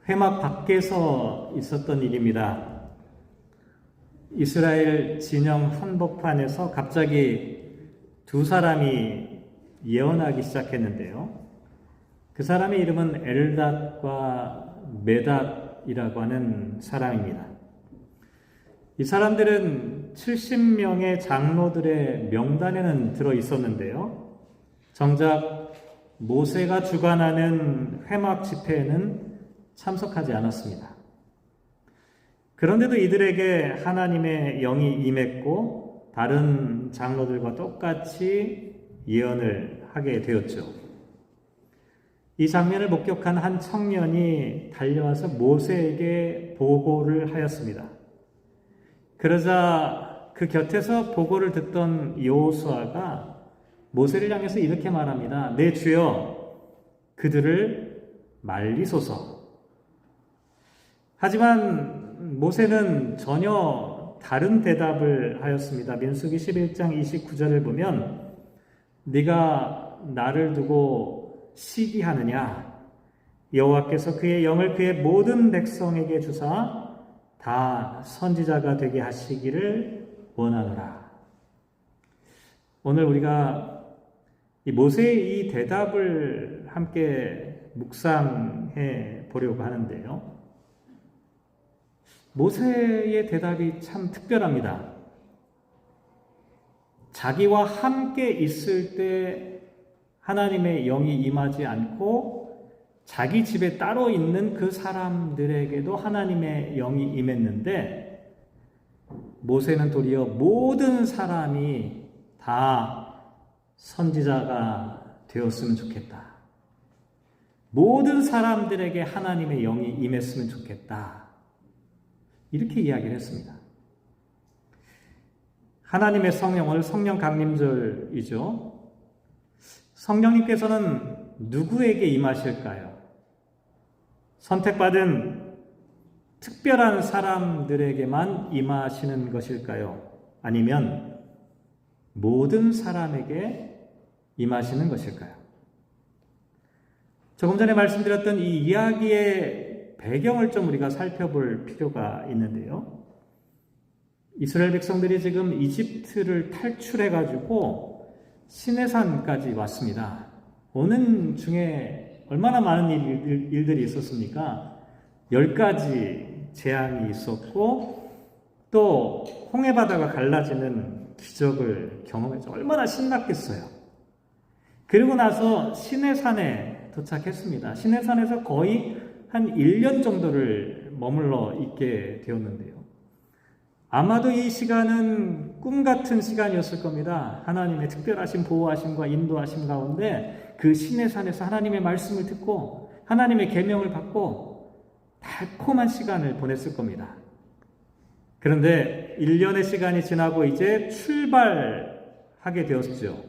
회막 밖에서 있었던 일입니다. 이스라엘 진영 한복판에서 갑자기 두 사람이 예언하기 시작했는데요. 그 사람의 이름은 엘닷과 메닷이라고 하는 사람입니다. 이 사람들은 70명의 장로들의 명단에는 들어 있었는데요. 정작 모세가 주관하는 회막 집회에는 참석하지 않았습니다. 그런데도 이들에게 하나님의 영이 임했고 다른 장로들과 똑같이 예언을 하게 되었죠. 이 장면을 목격한 한 청년이 달려와서 모세에게 보고를 하였습니다. 그러자 그 곁에서 보고를 듣던 여호수아가 모세를 향해서 이렇게 말합니다. 내 주여, 그들을 말리소서. 하지만 모세는 전혀 다른 대답을 하였습니다. 민수기 11장 29절을 보면 네가 나를 두고 시기하느냐? 여호와께서 그의 영을 그의 모든 백성에게 주사 다 선지자가 되게 하시기를 원하노라. 오늘 우리가 이 모세의 이 대답을 함께 묵상해 보려고 하는데요. 모세의 대답이 참 특별합니다. 자기와 함께 있을 때 하나님의 영이 임하지 않고 자기 집에 따로 있는 그 사람들에게도 하나님의 영이 임했는데 모세는 도리어 모든 사람이 다 선지자가 되었으면 좋겠다. 모든 사람들에게 하나님의 영이 임했으면 좋겠다. 이렇게 이야기를 했습니다. 하나님의 성령, 오늘 성령 강림절이죠. 성령님께서는 누구에게 임하실까요? 선택받은 특별한 사람들에게만 임하시는 것일까요? 아니면 모든 사람에게 임하시는 것일까요? 조금 전에 말씀드렸던 이 이야기의 배경을 좀 우리가 살펴볼 필요가 있는데요. 이스라엘 백성들이 지금 이집트를 탈출해가지고 시내산까지 왔습니다. 오는 중에 얼마나 많은 일들이 있었습니까? 10가지 재앙이 있었고 또 홍해바다가 갈라지는 기적을 경험했죠. 얼마나 신났겠어요. 그리고 나서 시내산에 도착했습니다. 시내산에서 거의 한 1년 정도를 머물러 있게 되었는데요. 아마도 이 시간은 꿈 같은 시간이었을 겁니다. 하나님의 특별하신 보호하심과 인도하심 가운데 그 시내산에서 하나님의 말씀을 듣고 하나님의 계명을 받고 달콤한 시간을 보냈을 겁니다. 그런데 1년의 시간이 지나고 이제 출발하게 되었죠.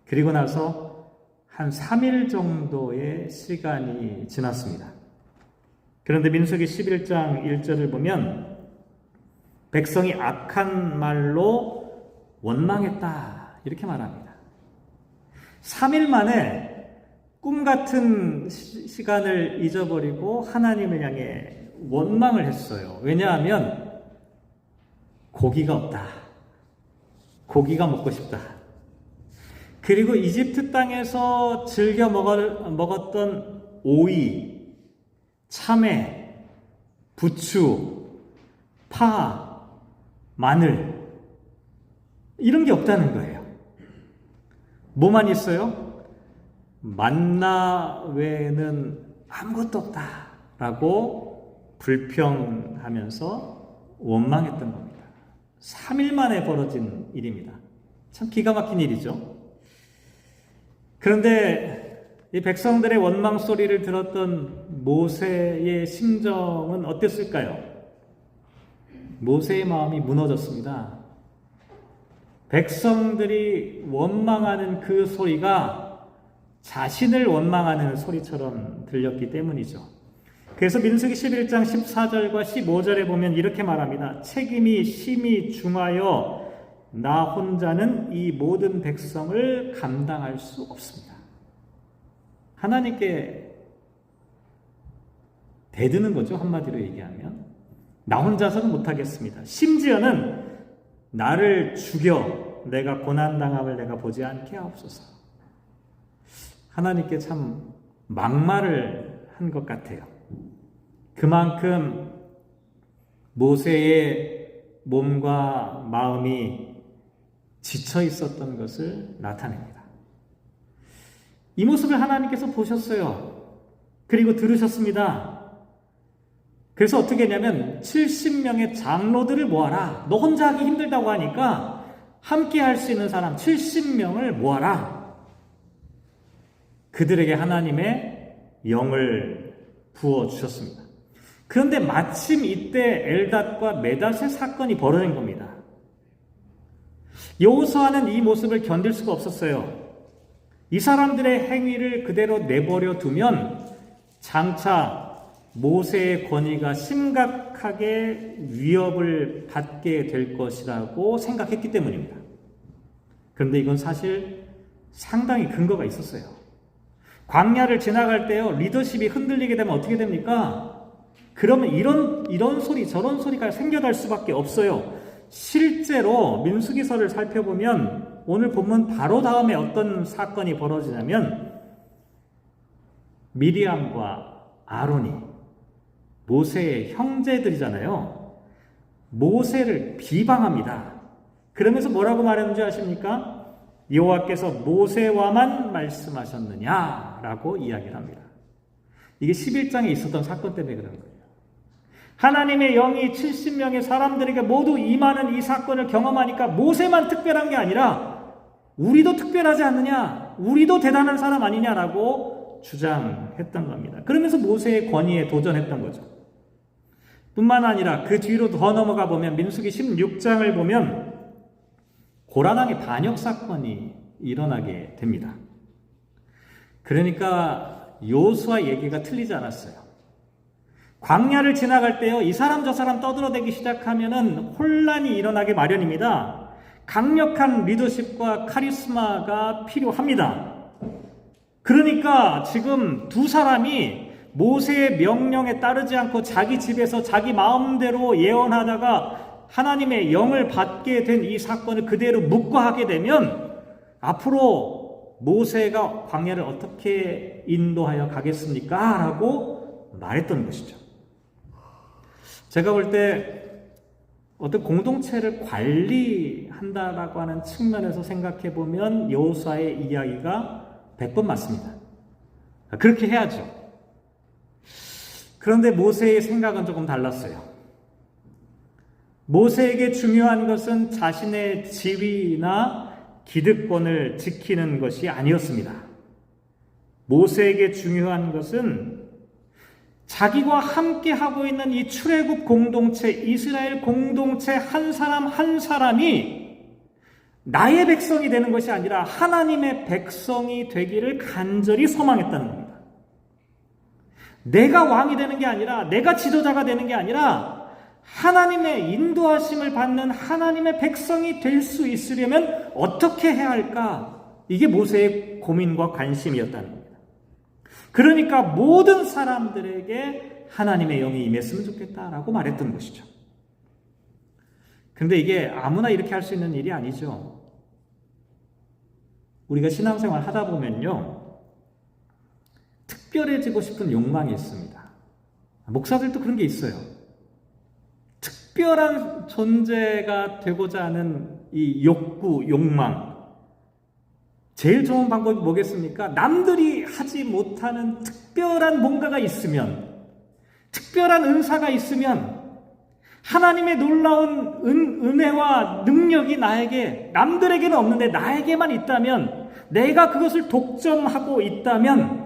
그리고 나서 한 3일 정도의 시간이 지났습니다. 그런데 민수기 11장 1절을 보면 백성이 악한 말로 원망했다 이렇게 말합니다. 3일 만에 꿈 같은 시간을 잊어버리고 하나님을 향해 원망을 했어요. 왜냐하면 고기가 없다. 고기가 먹고 싶다. 그리고 이집트 땅에서 즐겨 먹었던 오이, 참외, 부추, 파, 마늘 이런 게 없다는 거예요. 뭐만 있어요? 만나 외에는 아무것도 없다라고 불평하면서 원망했던 겁니다. 3일 만에 벌어진 일입니다. 참 기가 막힌 일이죠. 그런데 이 백성들의 원망 소리를 들었던 모세의 심정은 어땠을까요? 모세의 마음이 무너졌습니다. 백성들이 원망하는 그 소리가 자신을 원망하는 소리처럼 들렸기 때문이죠. 그래서 민수기 11장 14절과 15절에 보면 이렇게 말합니다. 책임이 심히 중하여 나 혼자는 이 모든 백성을 감당할 수 없습니다. 하나님께 대드는 거죠. 한마디로 얘기하면. 나 혼자서는 못하겠습니다. 심지어는 나를 죽여 내가 고난당함을 내가 보지 않게 하옵소서. 하나님께 참 막말을 한 것 같아요. 그만큼 모세의 몸과 마음이 지쳐 있었던 것을 나타냅니다. 이 모습을 하나님께서 보셨어요. 그리고 들으셨습니다. 그래서 어떻게 했냐면 70명의 장로들을 모아라. 너 혼자 하기 힘들다고 하니까 함께 할 수 있는 사람 70명을 모아라. 그들에게 하나님의 영을 부어주셨습니다. 그런데 마침 이때 엘닷과 메닷의 사건이 벌어진 겁니다. 여호수아는 이 모습을 견딜 수가 없었어요. 이 사람들의 행위를 그대로 내버려 두면 장차 모세의 권위가 심각하게 위협을 받게 될 것이라고 생각했기 때문입니다. 그런데 이건 사실 상당히 근거가 있었어요. 광야를 지나갈 때요, 리더십이 흔들리게 되면 어떻게 됩니까? 그러면 이런 소리, 저런 소리가 생겨날 수밖에 없어요. 실제로 민수기서를 살펴보면 오늘 본문 바로 다음에 어떤 사건이 벌어지냐면 미리암과 아론이 모세의 형제들이잖아요. 모세를 비방합니다. 그러면서 뭐라고 말했는지 아십니까? 여호와께서 모세와만 말씀하셨느냐라고 이야기를 합니다. 이게 11장에 있었던 사건 때문에 그런 거예요. 하나님의 영이 70명의 사람들에게 모두 임하는 이 사건을 경험하니까 모세만 특별한 게 아니라 우리도 특별하지 않느냐, 우리도 대단한 사람 아니냐라고 주장했던 겁니다. 그러면서 모세의 권위에 도전했던 거죠. 뿐만 아니라 그 뒤로 더 넘어가 보면 민수기 16장을 보면 고라당의 반역 사건이 일어나게 됩니다. 그러니까 여호수아 얘기가 틀리지 않았어요. 광야를 지나갈 때요, 이 사람 저 사람 떠들어대기 시작하면은 혼란이 일어나게 마련입니다. 강력한 리더십과 카리스마가 필요합니다. 그러니까 지금 두 사람이 모세의 명령에 따르지 않고 자기 집에서 자기 마음대로 예언하다가 하나님의 영을 받게 된 이 사건을 그대로 묵과하게 되면 앞으로 모세가 광야를 어떻게 인도하여 가겠습니까? 라고 말했던 것이죠. 제가 볼 때 어떤 공동체를 관리한다라고 하는 측면에서 생각해 보면 여호수아의 이야기가 100번 맞습니다. 그렇게 해야죠. 그런데 모세의 생각은 조금 달랐어요. 모세에게 중요한 것은 자신의 지위나 기득권을 지키는 것이 아니었습니다. 모세에게 중요한 것은 자기와 함께 하고 있는 이 출애굽 공동체, 이스라엘 공동체 한 사람 한 사람이 나의 백성이 되는 것이 아니라 하나님의 백성이 되기를 간절히 소망했다는 겁니다. 내가 왕이 되는 게 아니라, 내가 지도자가 되는 게 아니라 하나님의 인도하심을 받는 하나님의 백성이 될 수 있으려면 어떻게 해야 할까? 이게 모세의 고민과 관심이었다는 겁니다. 그러니까 모든 사람들에게 하나님의 영이 임했으면 좋겠다라고 말했던 것이죠. 그런데 이게 아무나 이렇게 할 수 있는 일이 아니죠. 우리가 신앙생활 하다 보면요, 특별해지고 싶은 욕망이 있습니다. 목사들도 그런 게 있어요. 특별한 존재가 되고자 하는 이 욕구, 욕망. 제일 좋은 방법이 뭐겠습니까? 남들이 하지 못하는 특별한 뭔가가 있으면, 특별한 은사가 있으면, 하나님의 놀라운 은혜와 능력이 나에게, 남들에게는 없는데 나에게만 있다면, 내가 그것을 독점하고 있다면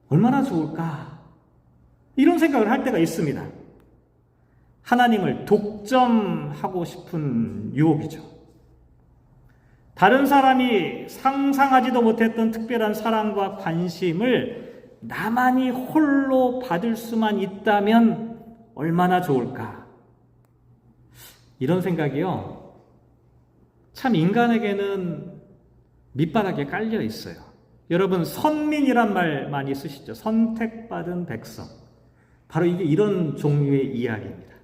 얼마나 좋을까? 이런 생각을 할 때가 있습니다. 하나님을 독점하고 싶은 유혹이죠. 다른 사람이 상상하지도 못했던 특별한 사랑과 관심을 나만이 홀로 받을 수만 있다면 얼마나 좋을까? 이런 생각이요, 참 인간에게는 밑바닥에 깔려 있어요. 여러분, 선민이란 말 많이 쓰시죠? 선택받은 백성. 바로 이게 이런 종류의 이야기입니다.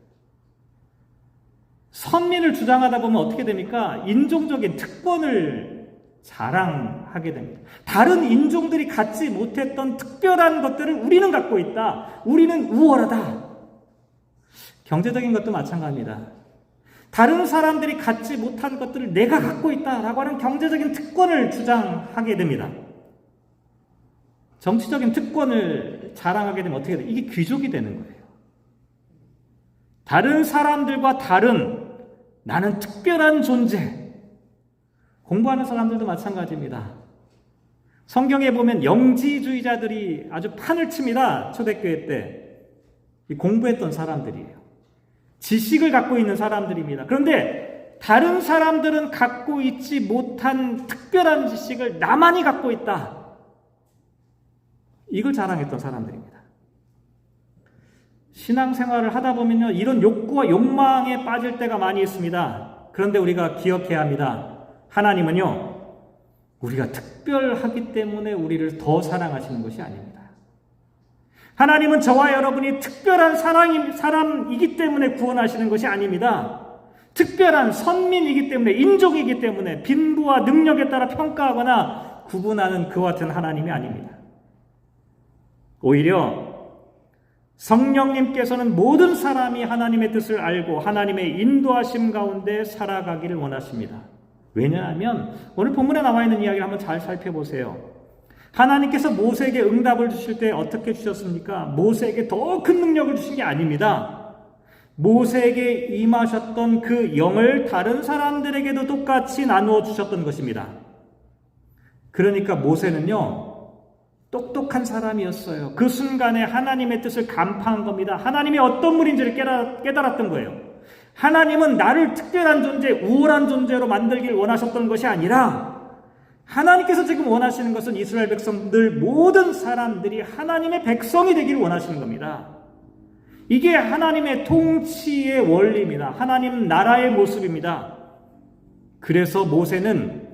선민을 주장하다 보면 어떻게 됩니까? 인종적인 특권을 자랑하게 됩니다. 다른 인종들이 갖지 못했던 특별한 것들을 우리는 갖고 있다. 우리는 우월하다. 경제적인 것도 마찬가지입니다. 다른 사람들이 갖지 못한 것들을 내가 갖고 있다라고 하는 경제적인 특권을 주장하게 됩니다. 정치적인 특권을 자랑하게 되면 어떻게 돼요? 이게 귀족이 되는 거예요. 다른 사람들과 다른 나는 특별한 존재. 공부하는 사람들도 마찬가지입니다. 성경에 보면 영지주의자들이 아주 판을 칩니다. 초대교회 때. 공부했던 사람들이에요. 지식을 갖고 있는 사람들입니다. 그런데 다른 사람들은 갖고 있지 못한 특별한 지식을 나만이 갖고 있다. 이걸 자랑했던 사람들입니다. 신앙생활을 하다 보면요, 이런 욕구와 욕망에 빠질 때가 많이 있습니다. 그런데 우리가 기억해야 합니다. 하나님은요, 우리가 특별하기 때문에 우리를 더 사랑하시는 것이 아닙니다. 하나님은 저와 여러분이 특별한 사람이기 때문에 구원하시는 것이 아닙니다. 특별한 선민이기 때문에, 인종이기 때문에 빈부와 능력에 따라 평가하거나 구분하는 그와 같은 하나님이 아닙니다. 오히려 성령님께서는 모든 사람이 하나님의 뜻을 알고 하나님의 인도하심 가운데 살아가기를 원하십니다. 왜냐하면 오늘 본문에 나와 있는 이야기를 한번 잘 살펴보세요. 하나님께서 모세에게 응답을 주실 때 어떻게 주셨습니까? 모세에게 더 큰 능력을 주신 게 아닙니다. 모세에게 임하셨던 그 영을 다른 사람들에게도 똑같이 나누어 주셨던 것입니다. 그러니까 모세는요, 똑똑한 사람이었어요. 그 순간에 하나님의 뜻을 간파한 겁니다. 하나님이 어떤 분인지를 깨달았던 거예요. 하나님은 나를 특별한 존재, 우월한 존재로 만들길 원하셨던 것이 아니라 하나님께서 지금 원하시는 것은 이스라엘 백성들 모든 사람들이 하나님의 백성이 되기를 원하시는 겁니다. 이게 하나님의 통치의 원리입니다. 하나님 나라의 모습입니다. 그래서 모세는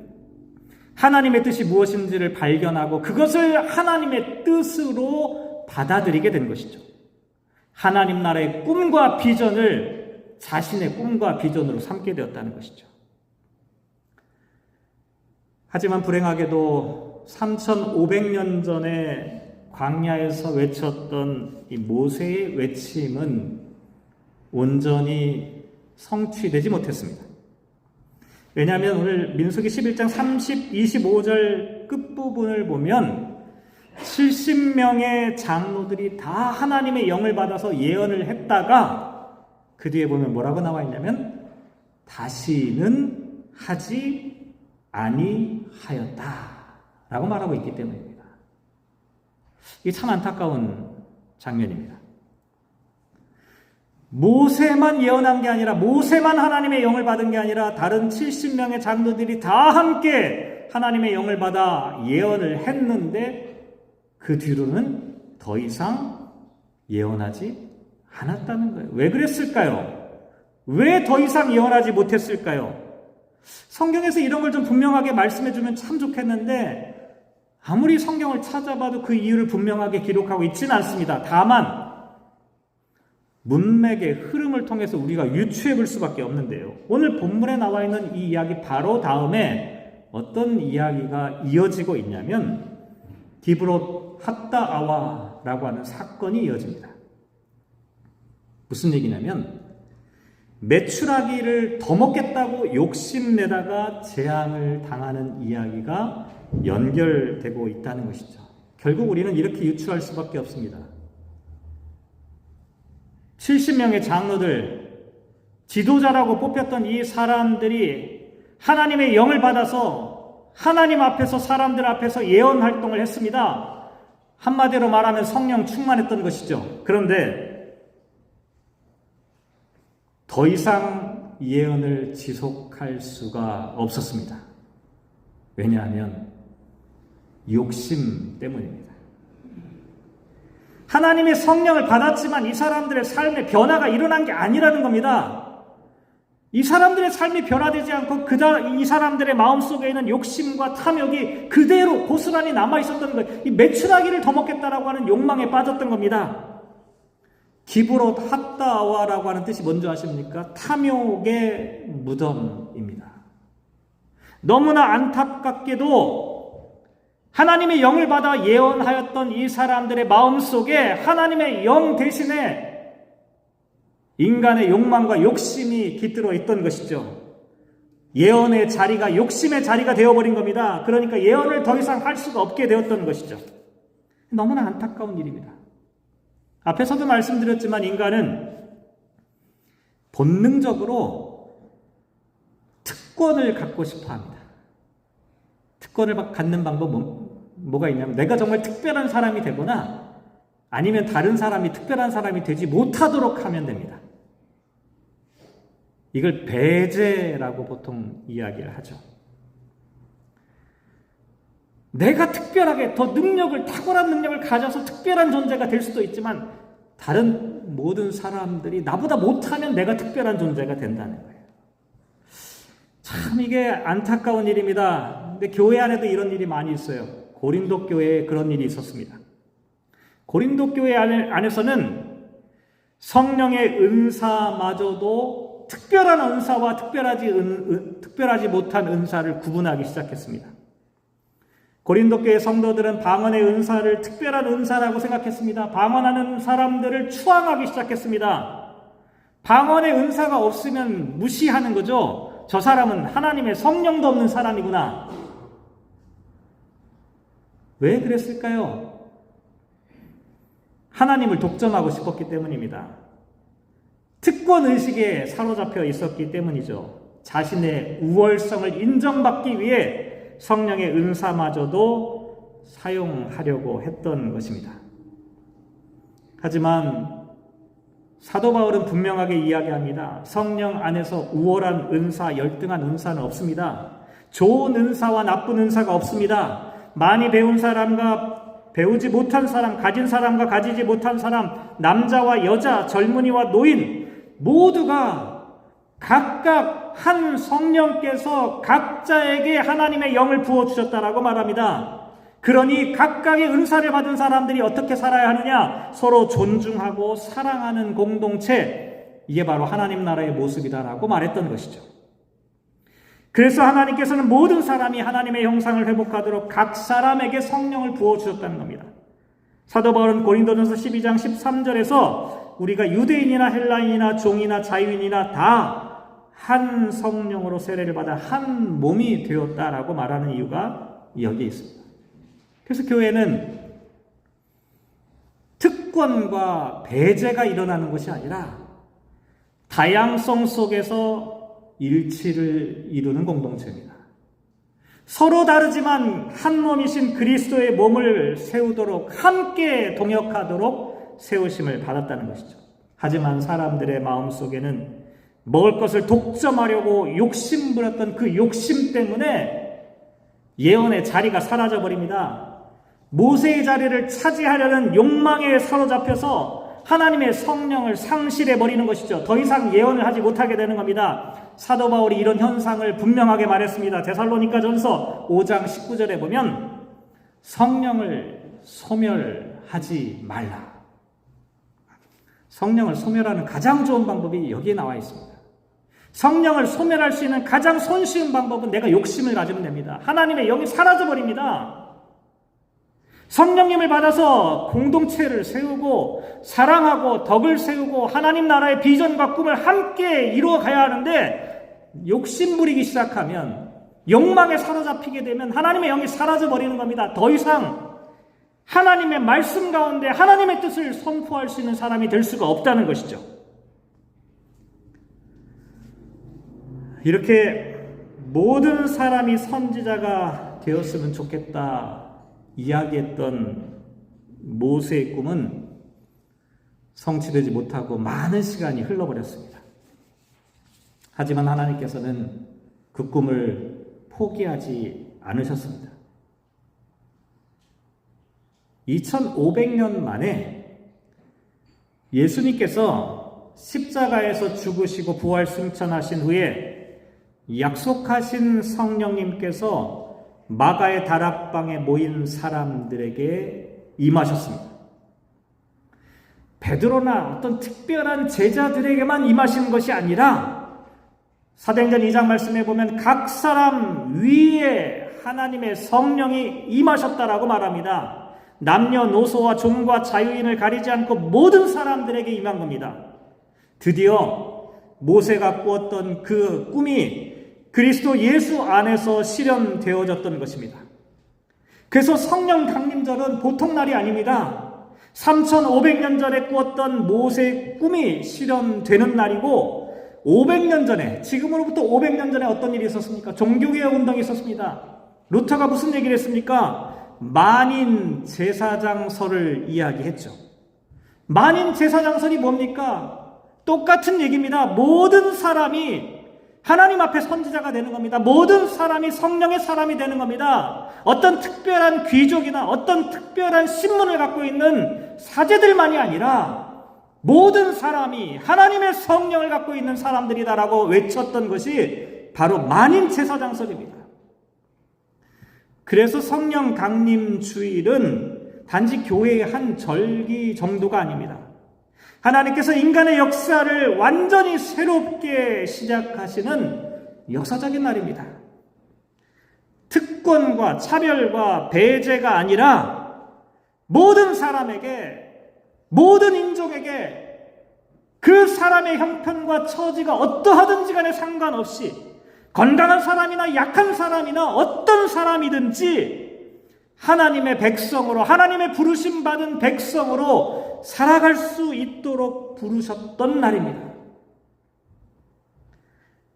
하나님의 뜻이 무엇인지를 발견하고 그것을 하나님의 뜻으로 받아들이게 된 것이죠. 하나님 나라의 꿈과 비전을 자신의 꿈과 비전으로 삼게 되었다는 것이죠. 하지만 불행하게도 3500년 전에 광야에서 외쳤던 이 모세의 외침은 온전히 성취되지 못했습니다. 왜냐하면 오늘 민수기 11장 25절 끝부분을 보면 70명의 장로들이 다 하나님의 영을 받아서 예언을 했다가 그 뒤에 보면 뭐라고 나와 있냐면 다시는 하지 아니하였다 라고 말하고 있기 때문입니다. 이게 참 안타까운 장면입니다. 모세만 예언한 게 아니라, 모세만 하나님의 영을 받은 게 아니라 다른 70명의 장로들이 다 함께 하나님의 영을 받아 예언을 했는데 그 뒤로는 더 이상 예언하지 않았다는 거예요. 왜 그랬을까요? 왜 더 이상 예언하지 못했을까요? 성경에서 이런 걸 좀 분명하게 말씀해 주면 참 좋겠는데 아무리 성경을 찾아봐도 그 이유를 분명하게 기록하고 있지는 않습니다. 다만 문맥의 흐름을 통해서 우리가 유추해 볼 수밖에 없는데요. 오늘 본문에 나와 있는 이 이야기 바로 다음에 어떤 이야기가 이어지고 있냐면 디브롯 핫다아와라고 하는 사건이 이어집니다. 무슨 얘기냐면 메추라기를 더 먹겠다고 욕심내다가 재앙을 당하는 이야기가 연결되고 있다는 것이죠. 결국 우리는 이렇게 유추할 수밖에 없습니다. 70명의 장로들, 지도자라고 뽑혔던 이 사람들이 하나님의 영을 받아서 하나님 앞에서, 사람들 앞에서 예언 활동을 했습니다. 한마디로 말하면 성령 충만했던 것이죠. 그런데 더 이상 예언을 지속할 수가 없었습니다. 왜냐하면 욕심 때문입니다. 하나님의 성령을 받았지만 이 사람들의 삶에 변화가 일어난 게 아니라는 겁니다. 이 사람들의 삶이 변화되지 않고 이 사람들의 마음속에 있는 욕심과 탐욕이 그대로 고스란히 남아있었던 거예요. 이 메추라기를 더 먹겠다라고 하는 욕망에 빠졌던 겁니다. 기브롯 핫다와라고 하는 뜻이 뭔지 아십니까? 탐욕의 무덤입니다. 너무나 안타깝게도 하나님의 영을 받아 예언하였던 이 사람들의 마음속에 하나님의 영 대신에 인간의 욕망과 욕심이 깃들어 있던 것이죠. 예언의 자리가 욕심의 자리가 되어버린 겁니다. 그러니까 예언을 더 이상 할 수가 없게 되었던 것이죠. 너무나 안타까운 일입니다. 앞에서도 말씀드렸지만 인간은 본능적으로 특권을 갖고 싶어 합니다. 특권을 갖는 방법은 뭐가 있냐면 내가 정말 특별한 사람이 되거나 아니면 다른 사람이 특별한 사람이 되지 못하도록 하면 됩니다. 이걸 배제라고 보통 이야기를 하죠. 내가 특별하게 더 탁월한 능력을 가져서 특별한 존재가 될 수도 있지만 다른 모든 사람들이 나보다 못하면 내가 특별한 존재가 된다는 거예요. 참 이게 안타까운 일입니다. 근데 교회 안에도 이런 일이 많이 있어요. 고린도 교회에 그런 일이 있었습니다. 고린도 교회 안에서는 성령의 은사마저도 특별한 은사와 특별하지 못한 은사를 구분하기 시작했습니다. 고린도 교회 성도들은 방언의 은사를 특별한 은사라고 생각했습니다. 방언하는 사람들을 추앙하기 시작했습니다. 방언의 은사가 없으면 무시하는 거죠. 저 사람은 하나님의 성령도 없는 사람이구나. 왜 그랬을까요? 하나님을 독점하고 싶었기 때문입니다. 특권의식에 사로잡혀 있었기 때문이죠. 자신의 우월성을 인정받기 위해 성령의 은사마저도 사용하려고 했던 것입니다. 하지만 사도 바울은 분명하게 이야기합니다. 성령 안에서 우월한 은사, 열등한 은사는 없습니다. 좋은 은사와 나쁜 은사가 없습니다. 많이 배운 사람과 배우지 못한 사람, 가진 사람과 가지지 못한 사람, 남자와 여자, 젊은이와 노인 모두가 각각 한 성령께서 각자에게 하나님의 영을 부어주셨다라고 말합니다. 그러니 각각의 은사를 받은 사람들이 어떻게 살아야 하느냐? 서로 존중하고 사랑하는 공동체, 이게 바로 하나님 나라의 모습이다라고 말했던 것이죠. 그래서 하나님께서는 모든 사람이 하나님의 형상을 회복하도록 각 사람에게 성령을 부어주셨다는 겁니다. 사도 바울은 고린도전서 12장 13절에서 우리가 유대인이나 헬라인이나 종이나 자유인이나 다 한 성령으로 세례를 받아 한 몸이 되었다라고 말하는 이유가 여기에 있습니다. 그래서 교회는 특권과 배제가 일어나는 것이 아니라 다양성 속에서 일치를 이루는 공동체입니다. 서로 다르지만 한 몸이신 그리스도의 몸을 세우도록 함께 동역하도록 세우심을 받았다는 것이죠. 하지만 사람들의 마음속에는 먹을 것을 독점하려고 욕심부렸던 그 욕심 때문에 예언의 자리가 사라져버립니다. 모세의 자리를 차지하려는 욕망에 사로잡혀서 하나님의 성령을 상실해버리는 것이죠. 더 이상 예언을 하지 못하게 되는 겁니다. 사도 바울이 이런 현상을 분명하게 말했습니다. 데살로니가전서 5장 19절에 보면 성령을 소멸하지 말라. 성령을 소멸하는 가장 좋은 방법이 여기에 나와 있습니다. 성령을 소멸할 수 있는 가장 손쉬운 방법은 내가 욕심을 가지면 됩니다. 하나님의 영이 사라져버립니다. 성령님을 받아서 공동체를 세우고 사랑하고 덕을 세우고 하나님 나라의 비전과 꿈을 함께 이루어가야 하는데 욕심 부리기 시작하면 욕망에 사로잡히게 되면 하나님의 영이 사라져버리는 겁니다. 더 이상 하나님의 말씀 가운데 하나님의 뜻을 선포할 수 있는 사람이 될 수가 없다는 것이죠. 이렇게 모든 사람이 선지자가 되었으면 좋겠다 이야기했던 모세의 꿈은 성취되지 못하고 많은 시간이 흘러버렸습니다. 하지만 하나님께서는 그 꿈을 포기하지 않으셨습니다. 2500년 만에 예수님께서 십자가에서 죽으시고 부활 승천하신 후에 약속하신 성령님께서 마가의 다락방에 모인 사람들에게 임하셨습니다. 베드로나 어떤 특별한 제자들에게만 임하신 것이 아니라 사도행전 2장 말씀에 보면 각 사람 위에 하나님의 성령이 임하셨다라고 말합니다. 남녀노소와 종과 자유인을 가리지 않고 모든 사람들에게 임한 겁니다. 드디어 모세가 꾸었던 그 꿈이 그리스도 예수 안에서 실현되어졌던 것입니다. 그래서 성령 강림절은 보통 날이 아닙니다. 3500년 전에 꾸었던 모세의 꿈이 실현되는 날이고 500년 전에, 지금으로부터 500년 전에 어떤 일이 있었습니까? 종교개혁 운동이 있었습니다. 루터가 무슨 얘기를 했습니까? 만인 제사장설을 이야기했죠. 만인 제사장설이 뭡니까? 똑같은 얘기입니다. 모든 사람이 하나님 앞에 선지자가 되는 겁니다. 모든 사람이 성령의 사람이 되는 겁니다. 어떤 특별한 귀족이나 어떤 특별한 신분을 갖고 있는 사제들만이 아니라 모든 사람이 하나님의 성령을 갖고 있는 사람들이다라고 외쳤던 것이 바로 만인 제사장설입니다. 그래서 성령 강림 주일은 단지 교회의 한 절기 정도가 아닙니다. 하나님께서 인간의 역사를 완전히 새롭게 시작하시는 역사적인 날입니다. 특권과 차별과 배제가 아니라 모든 사람에게, 모든 인종에게 그 사람의 형편과 처지가 어떠하든지 간에 상관없이 건강한 사람이나 약한 사람이나 어떤 사람이든지 하나님의 백성으로, 하나님의 부르심 받은 백성으로 살아갈 수 있도록 부르셨던 날입니다.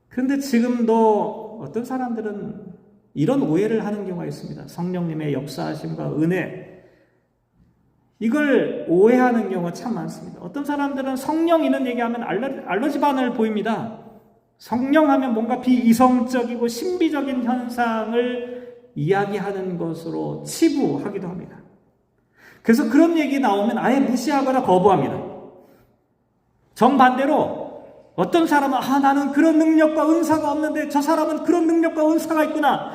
그런데 지금도 어떤 사람들은 이런 오해를 하는 경우가 있습니다. 성령님의 역사하심과 은혜, 이걸 오해하는 경우가 참 많습니다. 어떤 사람들은 성령 있는 얘기하면 알러지 반응을 보입니다. 성령하면 뭔가 비이성적이고 신비적인 현상을 이야기하는 것으로 치부하기도 합니다. 그래서 그런 얘기 나오면 아예 무시하거나 거부합니다. 정반대로 어떤 사람은 나는 그런 능력과 은사가 없는데 저 사람은 그런 능력과 은사가 있구나.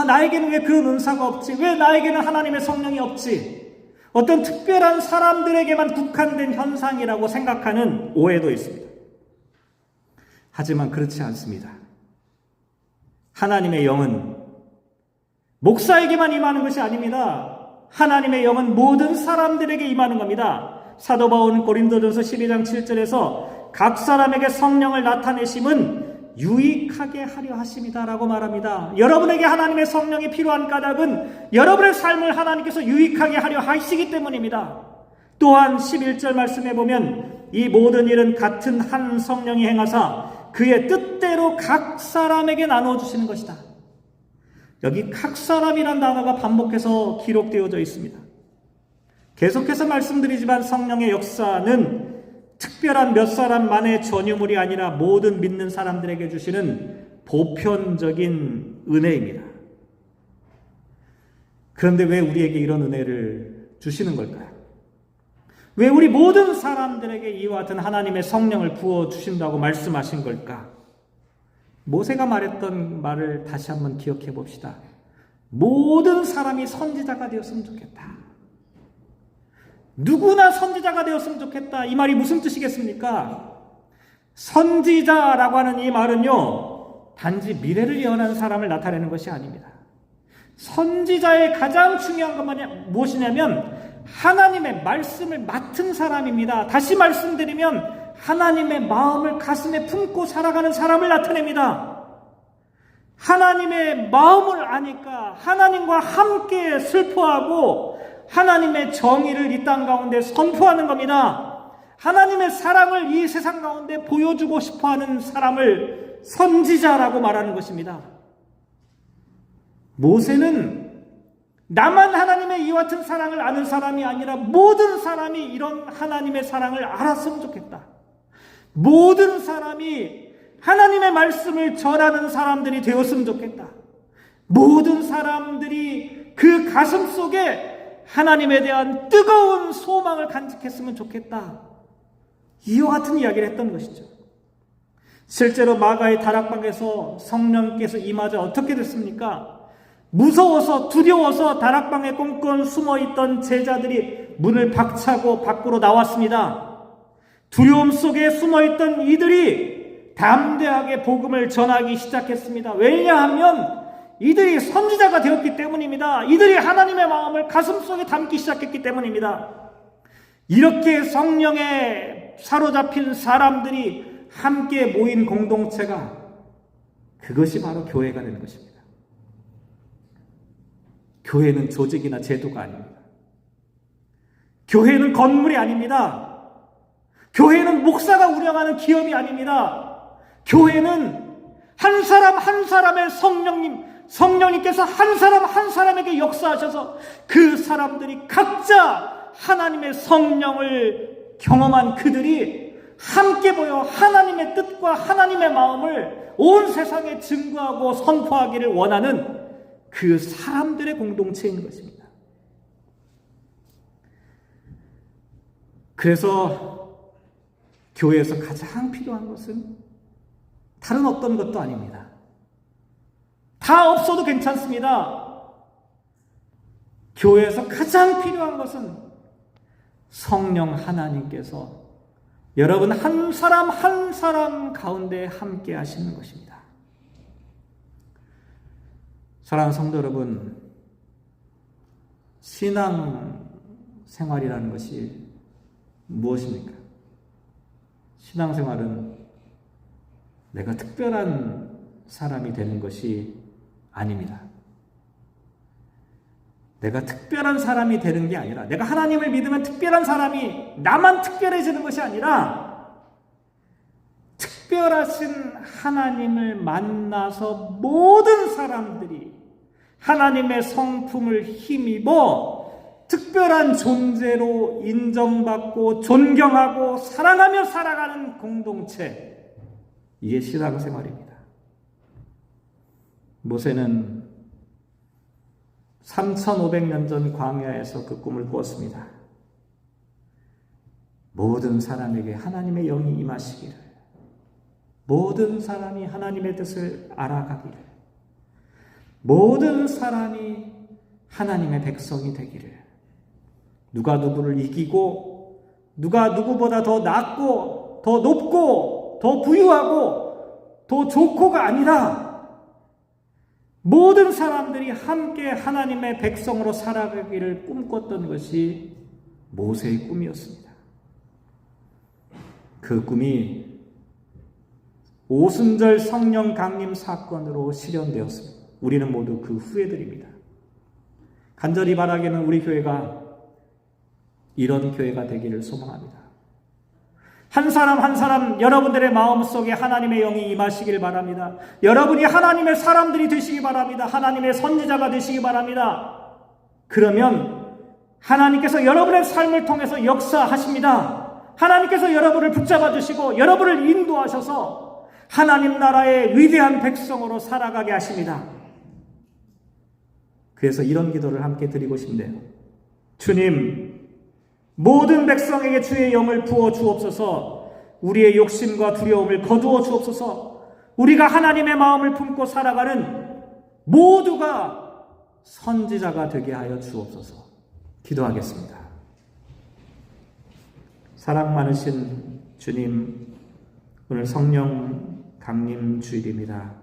나에게는 왜 그런 은사가 없지? 왜 나에게는 하나님의 성령이 없지? 어떤 특별한 사람들에게만 국한된 현상이라고 생각하는 오해도 있습니다. 하지만 그렇지 않습니다. 하나님의 영은 목사에게만 임하는 것이 아닙니다. 하나님의 영은 모든 사람들에게 임하는 겁니다. 사도 바울은 고린도전서 12장 7절에서 각 사람에게 성령을 나타내심은 유익하게 하려 하심이다라고 말합니다. 여러분에게 하나님의 성령이 필요한 까닭은 여러분의 삶을 하나님께서 유익하게 하려 하시기 때문입니다. 또한 11절 말씀에 보면 이 모든 일은 같은 한 성령이 행하사 그의 뜻대로 각 사람에게 나누어 주시는 것이다. 여기 각 사람이란 단어가 반복해서 기록되어져 있습니다. 계속해서 말씀드리지만 성령의 역사는 특별한 몇 사람만의 전유물이 아니라 모든 믿는 사람들에게 주시는 보편적인 은혜입니다. 그런데 왜 우리에게 이런 은혜를 주시는 걸까요? 왜 우리 모든 사람들에게 이와 같은 하나님의 성령을 부어주신다고 말씀하신 걸까? 모세가 말했던 말을 다시 한번 기억해 봅시다. 모든 사람이 선지자가 되었으면 좋겠다. 누구나 선지자가 되었으면 좋겠다. 이 말이 무슨 뜻이겠습니까? 선지자라고 하는 이 말은요, 단지 미래를 예언하는 사람을 나타내는 것이 아닙니다. 선지자의 가장 중요한 것만 무엇이냐면 하나님의 말씀을 맡은 사람입니다. 다시 말씀드리면 하나님의 마음을 가슴에 품고 살아가는 사람을 나타냅니다. 하나님의 마음을 아니까 하나님과 함께 슬퍼하고 하나님의 정의를 이 땅 가운데 선포하는 겁니다. 하나님의 사랑을 이 세상 가운데 보여주고 싶어하는 사람을 선지자라고 말하는 것입니다. 모세는 나만 하나님의 이와 같은 사랑을 아는 사람이 아니라 모든 사람이 이런 하나님의 사랑을 알았으면 좋겠다. 모든 사람이 하나님의 말씀을 전하는 사람들이 되었으면 좋겠다. 모든 사람들이 그 가슴 속에 하나님에 대한 뜨거운 소망을 간직했으면 좋겠다. 이와 같은 이야기를 했던 것이죠. 실제로 마가의 다락방에서 성령께서 임하자 어떻게 됐습니까? 무서워서 두려워서 다락방에 꽁꽁 숨어있던 제자들이 문을 박차고 밖으로 나왔습니다. 두려움 속에 숨어있던 이들이 담대하게 복음을 전하기 시작했습니다. 왜냐하면 이들이 선지자가 되었기 때문입니다. 이들이 하나님의 마음을 가슴속에 담기 시작했기 때문입니다. 이렇게 성령에 사로잡힌 사람들이 함께 모인 공동체가, 그것이 바로 교회가 되는 것입니다. 교회는 조직이나 제도가 아닙니다. 교회는 건물이 아닙니다. 교회는 목사가 운영하는 기업이 아닙니다. 교회는 한 사람 한 사람의 성령님께서 한 사람 한 사람에게 역사하셔서 그 사람들이 각자 하나님의 성령을 경험한 그들이 함께 모여 하나님의 뜻과 하나님의 마음을 온 세상에 증거하고 선포하기를 원하는 그 사람들의 공동체인 것입니다. 그래서 교회에서 가장 필요한 것은 다른 어떤 것도 아닙니다. 다 없어도 괜찮습니다. 교회에서 가장 필요한 것은 성령 하나님께서 여러분 한 사람 한 사람 가운데 함께 하시는 것입니다. 사랑하는 성도 여러분, 신앙 생활이라는 것이 무엇입니까? 신앙 생활은 내가 특별한 사람이 되는 것이 아닙니다. 내가 특별한 사람이 되는 게 아니라, 내가 하나님을 믿으면 특별한 사람이, 나만 특별해지는 것이 아니라 특별하신 하나님을 만나서 모든 사람들이 하나님의 성품을 힘입어 특별한 존재로 인정받고 존경하고 사랑하며 살아가는 공동체, 이게 신앙생활입니다. 모세는 3,500년 전 광야에서 그 꿈을 꾸었습니다. 모든 사람에게 하나님의 영이 임하시기를, 모든 사람이 하나님의 뜻을 알아가기를, 모든 사람이 하나님의 백성이 되기를, 누가 누구를 이기고 누가 누구보다 더 낫고 더 높고 더 부유하고 더 좋고가 아니라 모든 사람들이 함께 하나님의 백성으로 살아가기를 꿈꿨던 것이 모세의 꿈이었습니다. 그 꿈이 오순절 성령 강림 사건으로 실현되었습니다. 우리는 모두 그 후예들입니다. 간절히 바라기는 우리 교회가 이런 교회가 되기를 소망합니다. 한 사람 한 사람 여러분들의 마음속에 하나님의 영이 임하시길 바랍니다. 여러분이 하나님의 사람들이 되시기 바랍니다. 하나님의 선지자가 되시기 바랍니다. 그러면 하나님께서 여러분의 삶을 통해서 역사하십니다. 하나님께서 여러분을 붙잡아 주시고 여러분을 인도하셔서 하나님 나라의 위대한 백성으로 살아가게 하십니다. 그래서 이런 기도를 함께 드리고 싶네요. 주님, 모든 백성에게 주의 영을 부어 주옵소서. 우리의 욕심과 두려움을 거두어 주옵소서. 우리가 하나님의 마음을 품고 살아가는 모두가 선지자가 되게 하여 주옵소서. 기도하겠습니다. 사랑 많으신 주님, 오늘 성령 강림 주일입니다.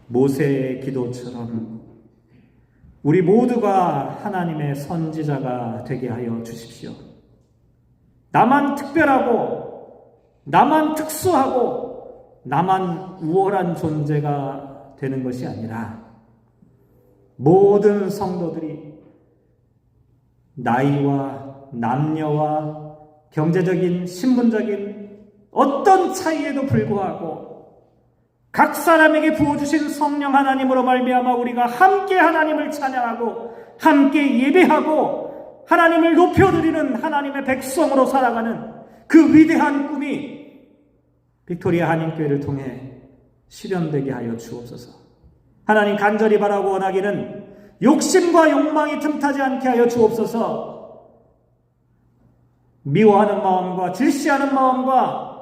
모세의 기도처럼 우리 모두가 하나님의 선지자가 되게 하여 주십시오. 나만 특별하고 나만 특수하고 나만 우월한 존재가 되는 것이 아니라 모든 성도들이 나이와 남녀와 경제적인 신분적인 어떤 차이에도 불구하고 각 사람에게 부어주신 성령 하나님으로 말미암아 우리가 함께 하나님을 찬양하고 함께 예배하고 하나님을 높여드리는 하나님의 백성으로 살아가는 그 위대한 꿈이 빅토리아 한인교회를 통해 실현되게 하여 주옵소서. 하나님, 간절히 바라고 원하기는 욕심과 욕망이 틈타지 않게 하여 주옵소서. 미워하는 마음과 질시하는 마음과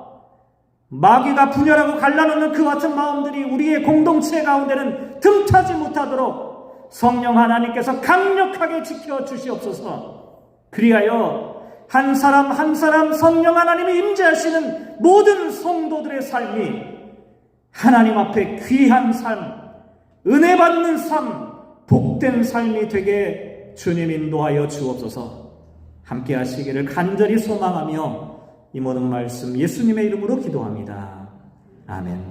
마귀가 분열하고 갈라놓는 그 같은 마음들이 우리의 공동체 가운데는 틈타지 못하도록 성령 하나님께서 강력하게 지켜주시옵소서. 그리하여 한 사람 한 사람 성령 하나님이 임재하시는 모든 성도들의 삶이 하나님 앞에 귀한 삶, 은혜 받는 삶, 복된 삶이 되게 주님 인도하여 주옵소서. 함께 하시기를 간절히 소망하며 이 모든 말씀 예수님의 이름으로 기도합니다. 아멘.